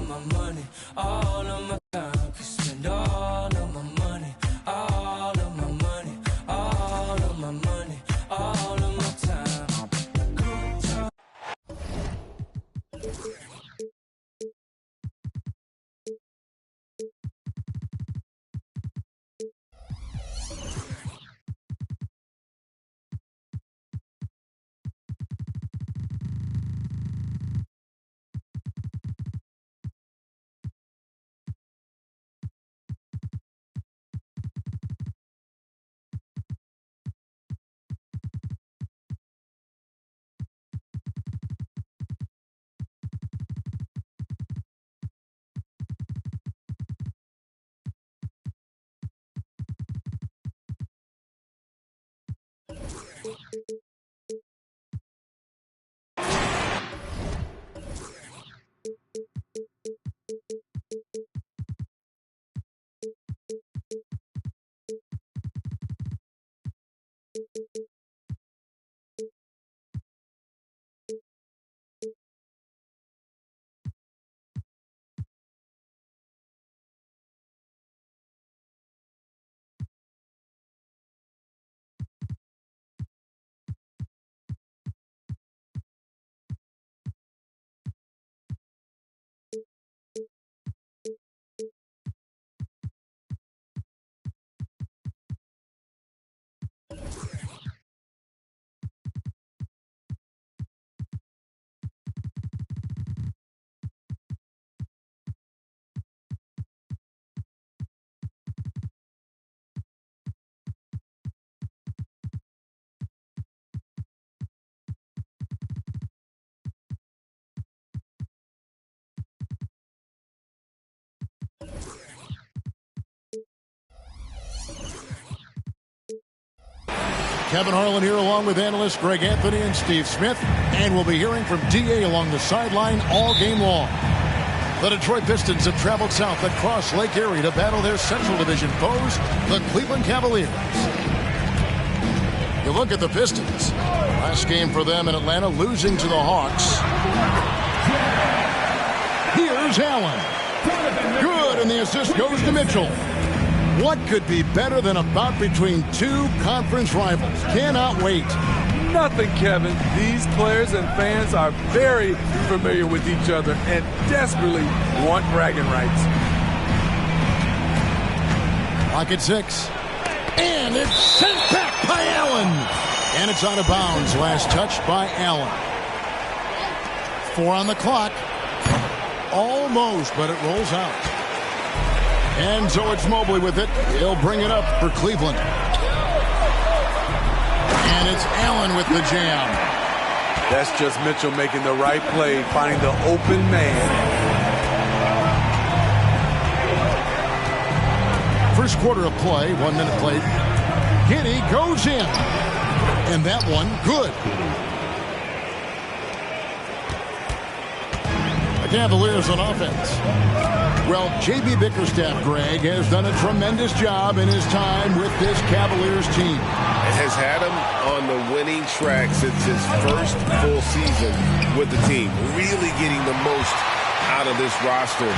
my money, all of my time. Could spend all of my money, all of my money, all of my money, all of my time. Good time. Kevin Harlan here along with analysts Greg Anthony and Steve Smith, and we'll be hearing from D.A. along the sideline all game long. The Detroit Pistons have traveled south across Lake Erie to battle their Central Division foes, the Cleveland Cavaliers. You look at the Pistons. Last game for them in Atlanta, losing to the Hawks. Here's Allen. Good, and the assist goes to Mitchell. What could be better than a bout between two conference rivals? Cannot wait. Nothing, Kevin. These players and fans are very familiar with each other and desperately want bragging rights. Clock at 6. And it's sent back by Allen. And it's out of bounds. Last touch by Allen. 4 on the clock. Almost, but it rolls out. And so it's Mobley with it. He'll bring it up for Cleveland. And it's Allen with the jam. That's just Mitchell making the right play, finding the open man. First quarter of play, 1 minute played. Giddey goes in. And that one, good. The Cavaliers on offense. Well, J.B. Bickerstaff, Greg, has done a tremendous job in his time with this Cavaliers team. Has had him on the winning track since his first full season with the team. Really getting the most out of this roster.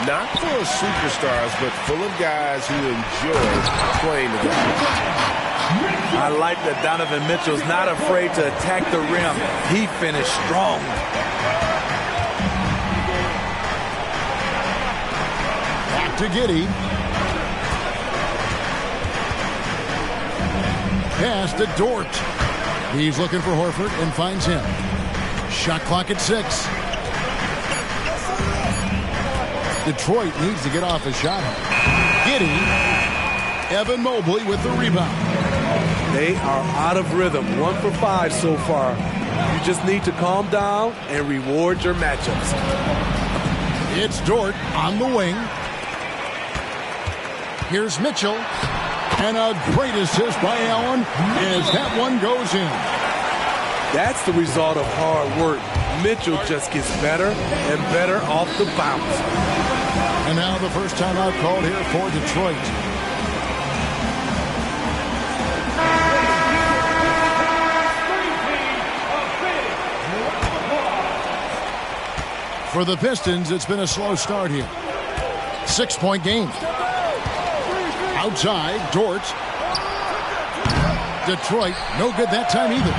Not full of superstars, but full of guys who enjoy playing together. I like that Donovan Mitchell's not afraid to attack the rim. He finished strong. To Giddey. Pass to Dort. He's looking for Horford and finds him. Shot clock at 6. Detroit needs to get off a shot. Giddey. Evan Mobley with the rebound. They are out of rhythm. 1 for 5 so far. You just need to calm down and reward your matchups. It's Dort on the wing. Here's Mitchell. And a great assist by Allen as that one goes in. That's the result of hard work. Mitchell just gets better and better off the bounce. And now the first timeout called here for Detroit. For the Pistons, it's been a slow start here. 6-point game. Outside, Dort. Detroit, no good that time either.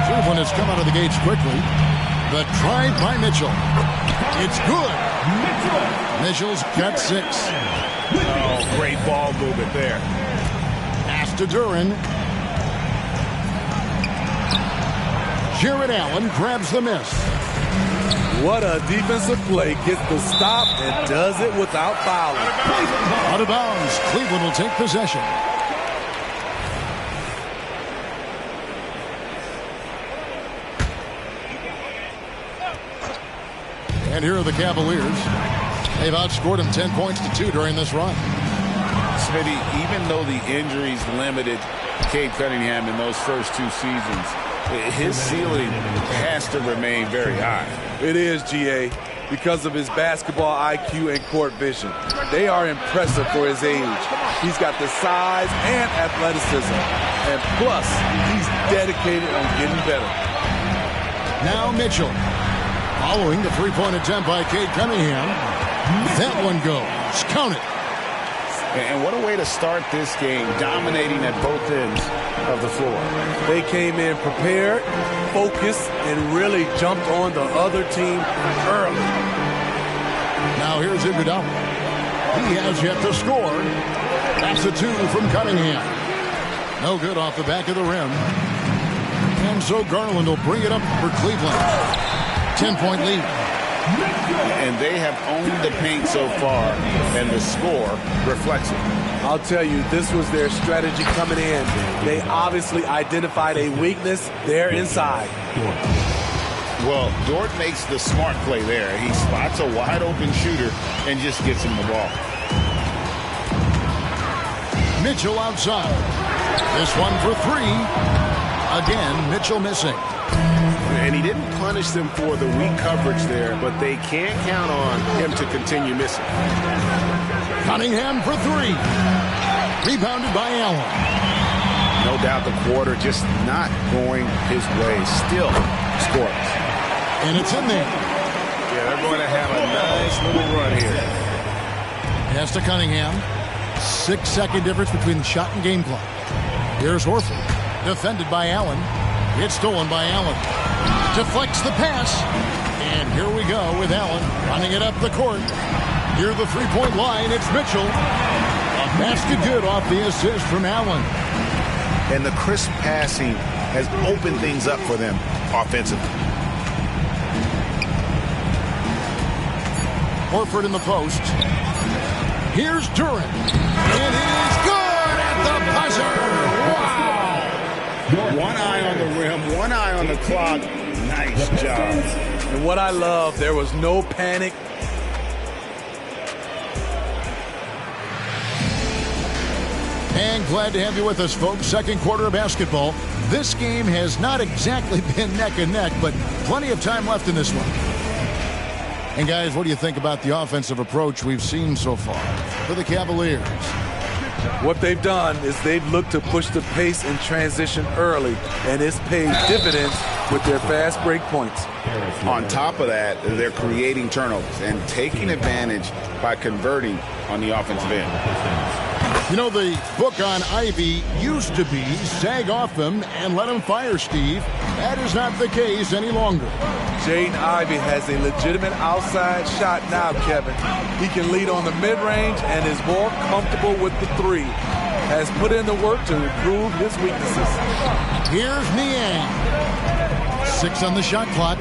Cleveland has come out of the gates quickly. The drive by Mitchell. It's good. Mitchell's got 6. Oh, great ball movement there. Pass to Duran. Jared Allen grabs the miss. What a defensive play. Gets the stop and does it without fouling. Out of bounds. Cleveland will take possession. And here are the Cavaliers. They've outscored them 10 points to 2 during this run. Smitty, even though the injuries limited Cade Cunningham in those first 2 seasons, his ceiling has to remain very high. It is, GA, because of his basketball IQ and court vision. They are impressive for his age. He's got the size and athleticism. And plus, he's dedicated on getting better. Now Mitchell. Following the 3-point attempt by Cade Cunningham. That one goes. Count it. And what a way to start this game, dominating at both ends of the floor. They came in prepared, focused, and really jumped on the other team early. Now here's Iguodala. He has yet to score. That's a 2 from Cunningham. No good off the back of the rim. And so Garland will bring it up for Cleveland. 10-point lead. And they have owned the paint so far, and the score reflects it. I'll tell you, this was their strategy coming in. They obviously identified a weakness there inside. Well, Dort makes the smart play there. He spots a wide-open shooter and just gets him the ball. Mitchell outside. This one for 3. Again, Mitchell missing. And he didn't punish them for the weak coverage there, but they can't count on him to continue missing. Cunningham for 3. Rebounded by Allen. No doubt the quarter just not going his way. Still scores. And it's in there. Yeah, they're going to have a nice little run here. Pass to Cunningham. 6-second difference between the shot and game clock. Here's Horford. Defended by Allen. It's stolen by Allen. Deflects the pass. And here we go with Allen running it up the court. Near the 3-point line, it's Mitchell. A basket good off the assist from Allen. And the crisp passing has opened things up for them offensively. Horford in the post. Here's Duran. And it is good at the buzzer. Wow. One eye on the rim, one eye on the clock. Nice job. And what I love, there was no panic. And glad to have you with us, folks. Second quarter of basketball. This game has not exactly been neck and neck, but plenty of time left in this one. And guys, what do you think about the offensive approach we've seen so far for the Cavaliers? What they've done is they've looked to push the pace in transition early, and it's paid dividends with their fast break points. On top of that, they're creating turnovers and taking advantage by converting on the offensive end. You know, the book on Ivy used to be sag off them and let them fire, Steve. That is not the case any longer. Jaden Ivey has a legitimate outside shot now, Kevin. He can lead on the mid-range and is more comfortable with the 3. Has put in the work to improve his weaknesses. Here's Niang. 6 on the shot clock.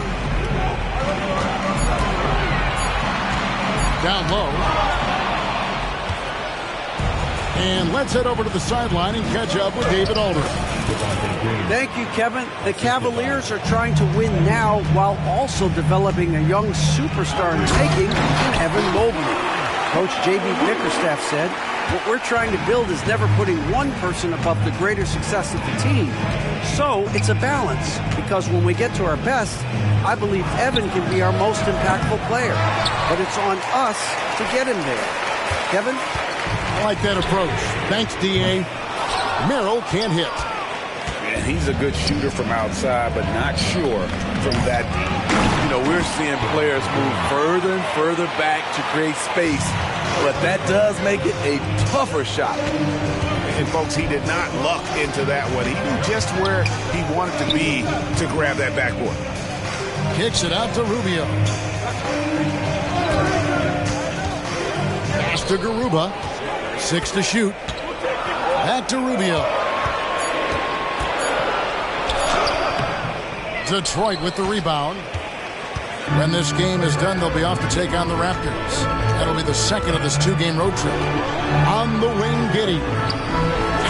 Down low. And let's head over to the sideline and catch up with David Aldridge. Thank you, Kevin. The Cavaliers are trying to win now while also developing a young superstar in the making in Evan Mobley. Coach J.B. Bickerstaff said, what we're trying to build is never putting one person above the greater success of the team. So it's a balance, because when we get to our best, I believe Evan can be our most impactful player. But it's on us to get him there. Kevin? I like that approach. Thanks, D.A. Merrill can't hit. And he's a good shooter from outside, but not sure from that deep. You know, we're seeing players move further and further back to create space, but that does make it a tougher shot. And, folks, he did not luck into that one. He knew just where he wanted to be to grab that backboard. Kicks it out to Rubio. Pass to Garuba. 6 to shoot. Back to Rubio. Detroit with the rebound. When this game is done, they'll be off to take on the Raptors. That'll be the second of this 2-game road trip. On the wing, Giddey.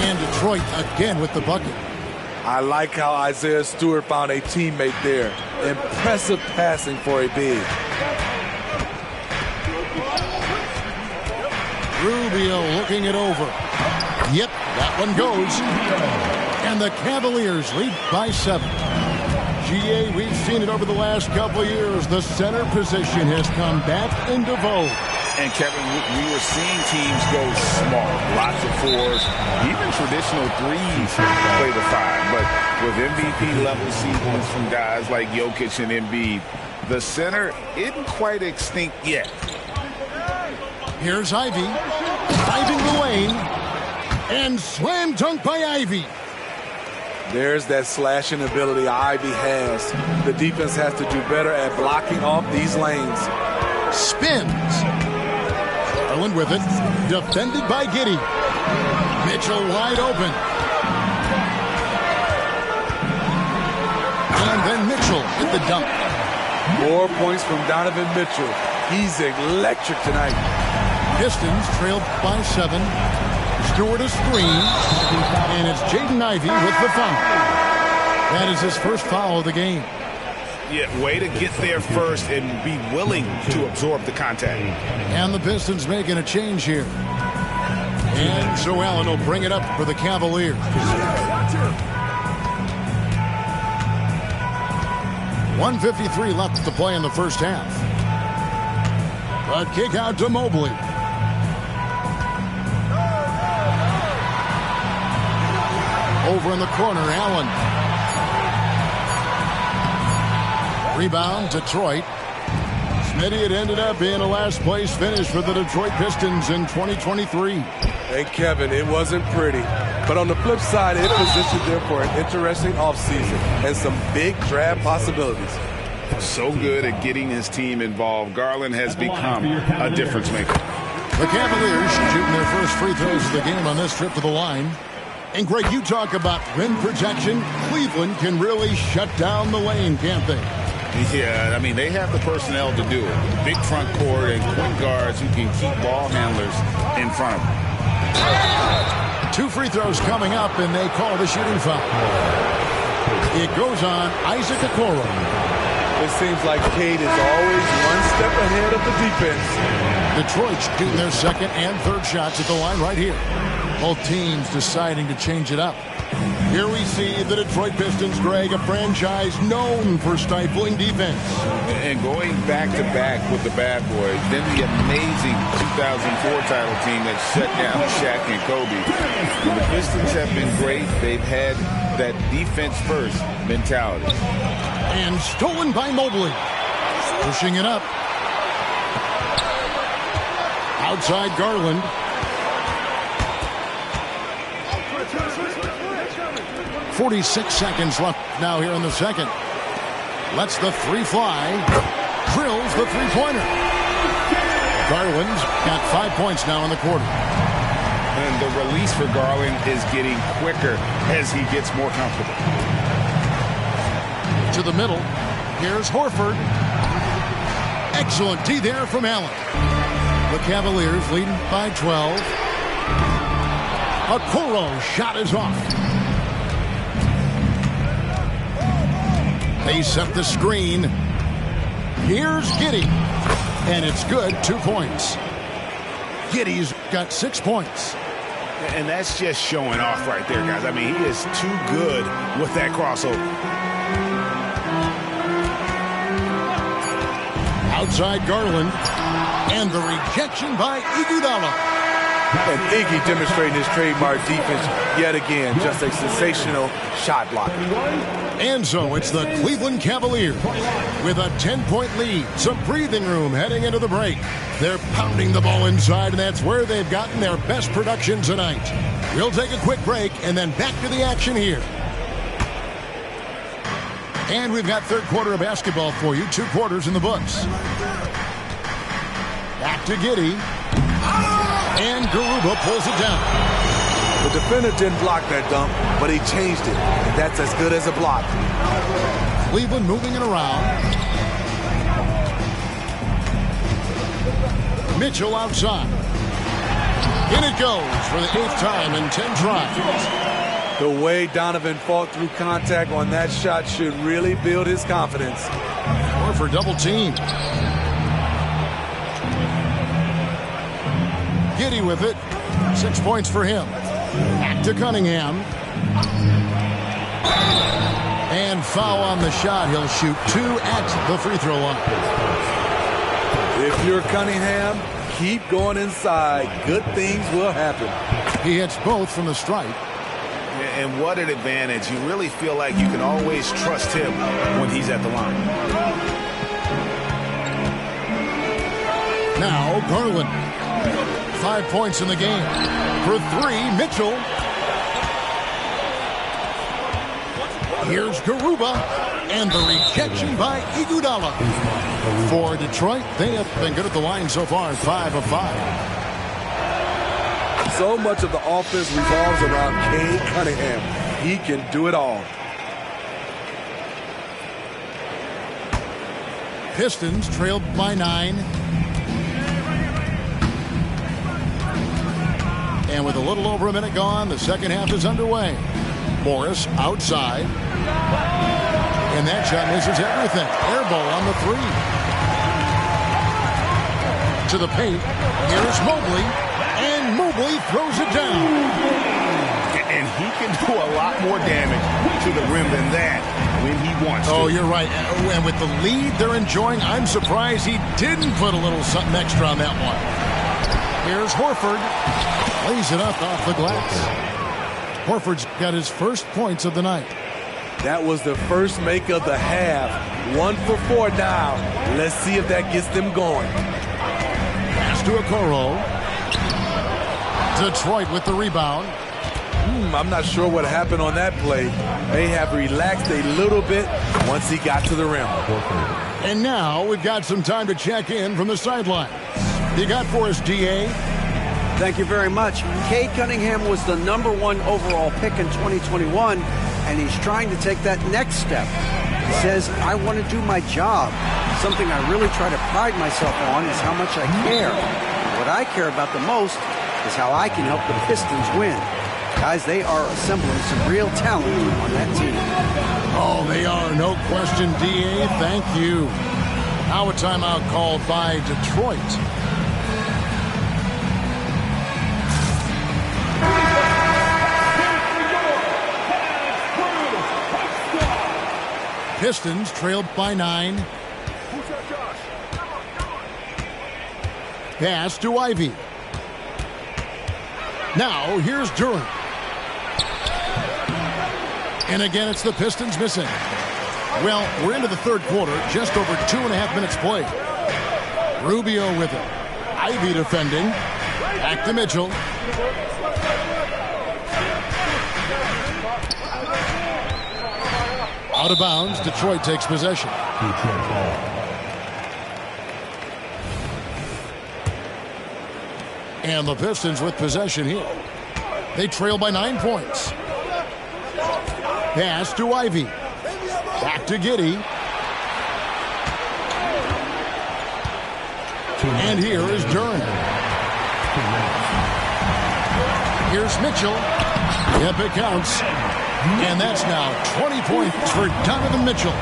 And Detroit again with the bucket. I like how Isaiah Stewart found a teammate there. Impressive passing for a big. Rubio looking it over. Yep, that one goes. And the Cavaliers lead by 7. GA, we've seen it over the last couple of years. The center position has come back into vogue. And, Kevin, we were seeing teams go small. Lots of 4s, even traditional 3s play the 5. But with MVP-level seasons from guys like Jokic and Embiid, the center isn't quite extinct yet. Here's Ivy. Driving the lane. And slam dunk by Ivy. There's that slashing ability Ivy has. The defense has to do better at blocking off these lanes. Spins. Garland with it. Defended by Giddey. Mitchell wide open. And then Mitchell with the dunk. More points from Donovan Mitchell. He's electric tonight. Pistons trailed by 7. Stewart a screen. And it's Jaden Ivey with the foul. That is his first foul of the game. Yeah, way to get there first and be willing to absorb the contact. And the Pistons making a change here. And Joe Allen will bring it up for the Cavaliers. 1:53 left to play in the first half. A kick out to Mobley. Over in the corner, Allen. Rebound, Detroit. Smitty, it ended up being a last-place finish for the Detroit Pistons in 2023. Hey, Kevin, it wasn't pretty. But on the flip side, it positioned them for an interesting offseason and some big draft possibilities. So good at getting his team involved. Garland has become a difference maker. The Cavaliers shooting their first free throws of the game on this trip to the line. And, Greg, you talk about rim protection. Cleveland can really shut down the lane, can't they? Yeah, I mean, they have the personnel to do it. Big front court and point guards who can keep ball handlers in front of them. 2 free throws coming up, and they call the shooting foul. It goes on Isaac Okoro. It seems like Cade is always one step ahead of the defense. Detroit shooting their second and third shots at the line right here. Both teams deciding to change it up. Here we see the Detroit Pistons, Greg, a franchise known for stifling defense. And going back-to-back with the bad boys, then the amazing 2004 title team that shut down Shaq and Kobe. And the Pistons have been great. They've had that defense-first mentality. And stolen by Mobley. Pushing it up. Outside Garland. .46 seconds left now here in the second. Lets the 3 fly. Drills the 3-pointer. Garland's got 5 points now in the quarter. And the release for Garland is getting quicker as he gets more comfortable. To the middle. Here's Horford. Excellent D there from Allen. The Cavaliers leading by 12. Okoro shot is off. They set the screen. Here's Giddey. And it's good. 2 points. Giddey's got 6 points. And that's just showing off right there, guys. I mean, he is too good with that crossover. Outside Garland. And the rejection by Iguodala. And Iggy demonstrating his trademark defense yet again. Just a sensational shot blocker. And so it's the Cleveland Cavaliers with a 10-point lead. Some breathing room heading into the break. They're pounding the ball inside, and that's where they've gotten their best production tonight. We'll take a quick break and then back to the action here. And we've got third quarter of basketball for you. 2 quarters in the books. Back to Giddey. And Garuba pulls it down. The defender didn't block that dunk, but he changed it. And that's as good as a block. Cleveland moving it around. Mitchell outside. In it goes for the 8th time in 10 tries. The way Donovan fought through contact on that shot should really build his confidence. Or for double team. Giddey with it. 6 points for him. Back to Cunningham. And foul on the shot. He'll shoot 2 at the free throw line. If you're Cunningham, keep going inside. Good things will happen. He hits both from the stripe. And what an advantage. You really feel like you can always trust him when he's at the line. Now Garland. 5 points in the game. For 3, Mitchell. Here's Garuba. And the rejection by Iguodala. For Detroit, they have been good at the line so far, 5 of 5. So much of the offense revolves around Cade Cunningham. He can do it all. Pistons trailed by 9. And with a little over a minute gone, the second half is underway. Morris outside. And that shot misses everything. Air ball on the 3. To the paint. Here's Mobley. And Mobley throws it down. And he can do a lot more damage to the rim than that when he wants to. Oh, you're right. And with the lead they're enjoying, I'm surprised he didn't put a little something extra on that one. Here's Horford. Lays it up off the glass. Horford's got his first points of the night. That was the first make of the half. 1 for 4 now. Let's see if that gets them going. Pass to Okoro. Detroit with the rebound. I'm not sure what happened on that play. They have relaxed a little bit once he got to the rim. And now we've got some time to check in from the sideline. You got for us, DA? Thank you very much. Cade Cunningham was the #1 overall pick in 2021, and he's trying to take that next step. He says, I want to do my job. Something I really try to pride myself on is how much I care. What I care about the most is how I can help the Pistons win. Guys, they are assembling some real talent on that team. Oh, they are, no question, DA. Thank you. Now a timeout called by Detroit. Pistons trailed by 9. Pass to Ivy. Now here's Durant. And again, it's the Pistons missing. Well, we're into the third quarter, just over 2.5 minutes played. Rubio with it. Ivy defending. Back to Mitchell. Out of bounds, Detroit takes possession. And the Pistons with possession here. They trail by 9 points. Pass to Ivy. Back to Giddey. And here is Durant. Here's Mitchell. Yep, it counts. And that's now 20 points for Donovan Mitchell.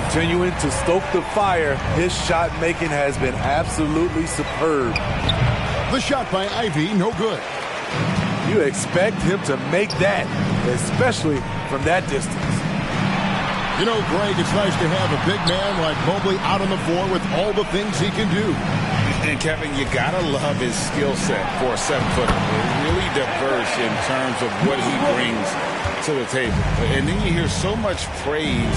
Continuing to stoke the fire, his shot making has been absolutely superb. The shot by Ivy, no good. You expect him to make that, especially from that distance. You know, Greg, it's nice to have a big man like Mobley out on the floor with all the things he can do. And Kevin, you gotta love his skill set for a 7-footer. Really diverse in terms of what he brings to the table. And then you hear so much praise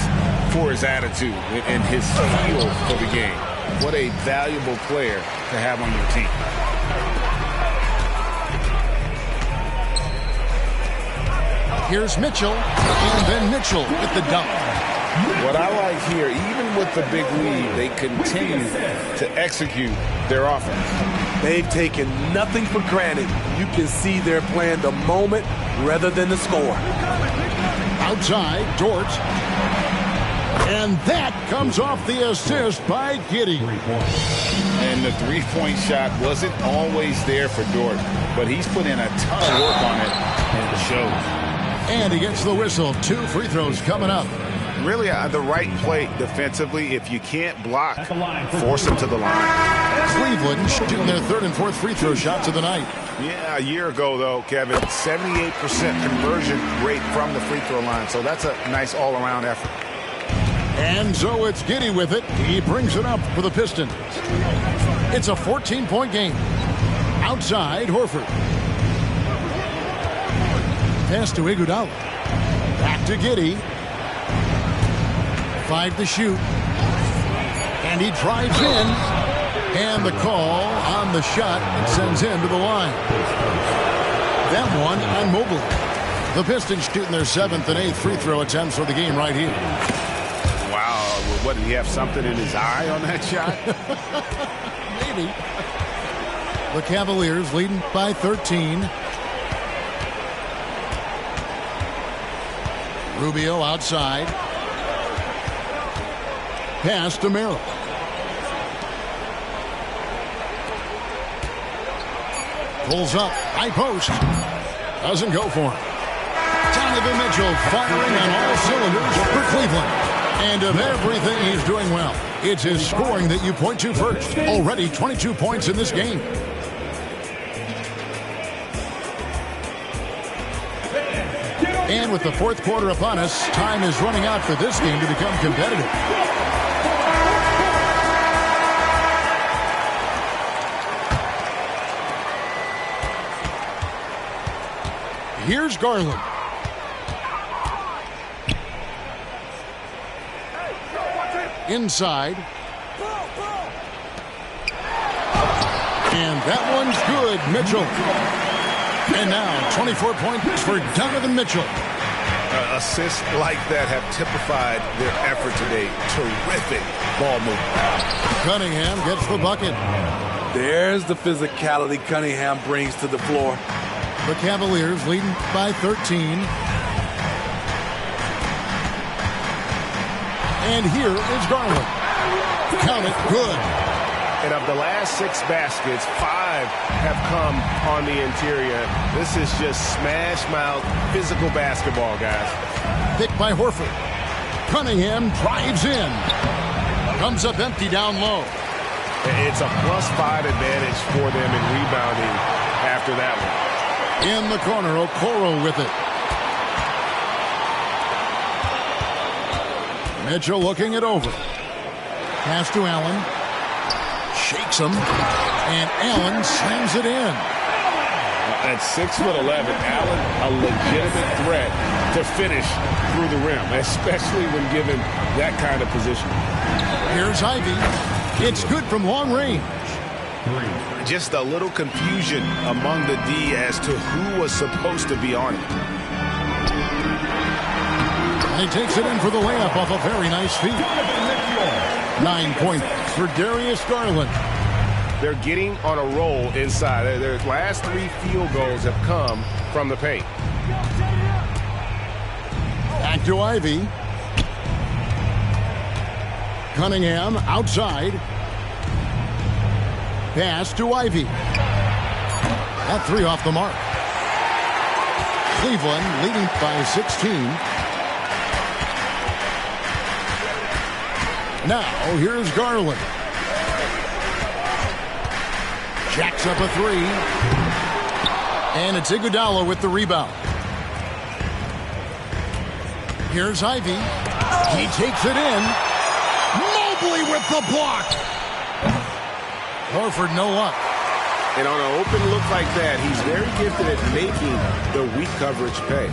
for his attitude and his feel for the game. What a valuable player to have on your team. Here's Mitchell, and then Mitchell with the dunk. What I like here, even with the big lead, they continue to execute their offense. They've taken nothing for granted. You can see they're playing the moment rather than the score. Outside, Dort. And that comes off the assist by Giddey. And the three-point shot wasn't always there for Dort, but he's put in a ton of work on it, and it shows. And he gets the whistle. 2 free throws coming up. Really the right play defensively. If you can't block, force them to the line. Cleveland shooting their 3rd and 4th free throw shots of the night. Yeah, a year ago, though, Kevin, 78% conversion rate from the free throw line. So that's a nice all-around effort. And so it's Giddey with it. He brings it up for the Pistons. It's a 14-point game. Outside, Horford. Pass to Iguodala. Back to Giddey. 5 to shoot. And he drives in. And the call on the shot sends him to the line. That one on Mobley. The Pistons shooting their 7th and 8th free throw attempts for the game right here. Wow. What, did he have something in his eye on that shot? Maybe. The Cavaliers leading by 13. Rubio outside. Pass to Merrill. Pulls up. High post. Doesn't go for him. Donovan Mitchell firing on all cylinders for Cleveland. And of everything he's doing well, it's his scoring that you point to first. Already 22 points in this game. And with the 4th quarter upon us, time is running out for this game to become competitive. Here's Garland. Inside. And that one's good, Mitchell. And now 24 points for Donovan Mitchell. Assists like that have typified their effort today. Terrific ball movement. Cunningham gets the bucket. There's the physicality Cunningham brings to the floor. The Cavaliers leading by 13. And here is Garland. Count it, good. And of the last 6 baskets, 5 have come on the interior. This is just smash-mouth physical basketball, guys. Picked by Horford. Cunningham drives in. Comes up empty down low. It's a +5 advantage for them in rebounding after that one. In the corner, Okoro with it. Mitchell looking it over. Pass to Allen. Shakes him. And Allen slams it in. At 6'11", Allen, a legitimate threat to finish through the rim, especially when given that kind of position. Here's Ivy. It's good from long range. Just a little confusion among the D as to who was supposed to be on it. And he takes it in for the layup off a very nice feed. 9 points for Darius Garland. They're getting on a roll inside. Their last 3 field goals have come from the paint. Back to Ivy. Cunningham outside. Pass to Ivy. That 3 off the mark. Cleveland leading by 16. Now here's Garland. Jacks up a 3. And it's Iguodala with the rebound. Here's Ivy. He takes it in. Mobley with the block. Horford, no luck. And on an open look like that, he's very gifted at making the weak coverage pay.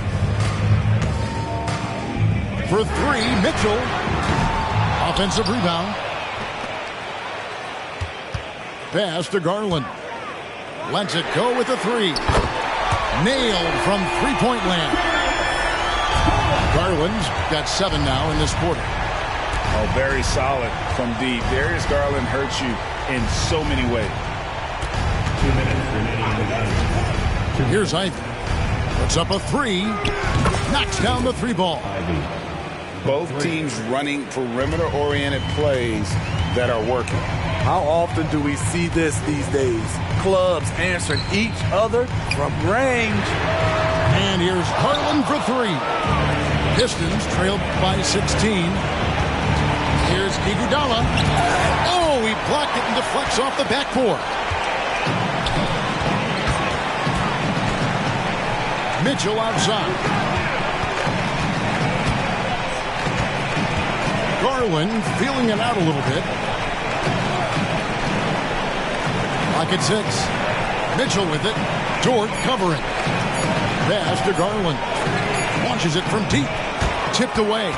For three, Mitchell. Offensive rebound. Pass to Garland. Lets it go with the three. Nailed from three-point land. Garland's got 7 now in this quarter. Oh, very solid from deep. Darius Garland hurts you in so many ways. 2 minutes remaining. Here's Ivy. Puts up a three. Knocks down the three ball. Both teams running perimeter-oriented plays that are working. How often do we see this these days? Clubs answering each other from range. And here's Garland for three. Pistons trailed by 16. Here's Iguodala. Oh, he blocked it and deflects off the backboard. Mitchell outside. Garland feeling it out a little bit. Lock at 6. Mitchell with it. Dort covering. Pass to Garland. Launches it from deep. Tipped away.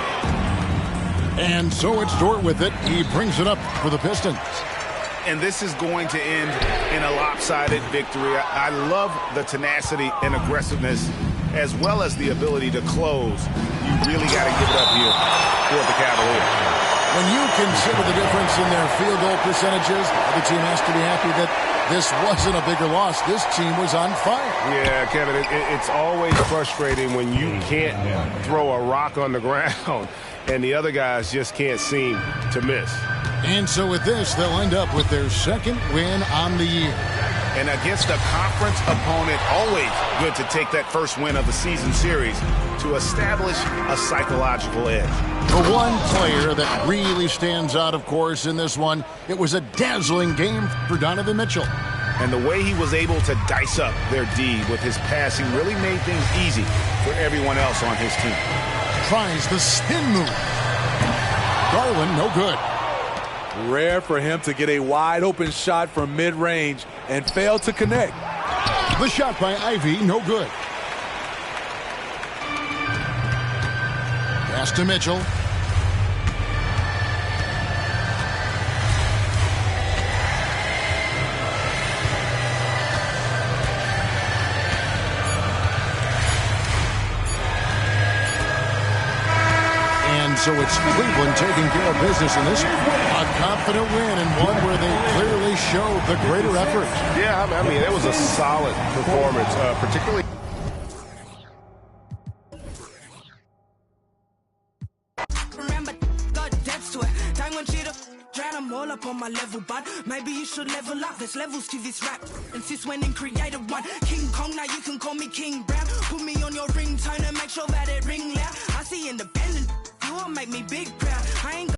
And so it's Dort with it. He brings it up for the Pistons. And this is going to end in a lopsided victory. I love the tenacity and aggressiveness as well as the ability to close. You really got to give it up here for the Cavaliers. When you consider the difference in their field goal percentages, the team has to be happy that this wasn't a bigger loss. This team was on fire. Yeah, Kevin, it's always frustrating when you can't throw a rock on the ground and the other guys just can't seem to miss. And so with this, they'll end up with their second win on the year. And against a conference opponent, always good to take that first win of the season series to establish a psychological edge. The one player that really stands out, of course, in this one, it was a dazzling game for Donovan Mitchell. And the way he was able to dice up their D with his passing really made things easy for everyone else on his team. Tries the spin move. Garland, no good. Rare for him to get a wide open shot from mid-range and fail to connect. The shot by Ivy, no good. Pass to Mitchell. And so it's Cleveland taking care of business in this one. A confident win and one where they clearly showed the greater effort. Yeah, I mean, it was a solid performance, particularly. Remember, got depths to it. Time when cheetah drown them all up on my level, but maybe you should level up. There's levels to this rap. And since when in created one, King Kong, now you can call me King Brown. Put me on your ringtone and make sure that it ring loud. I see independent, you will make me big proud. I ain't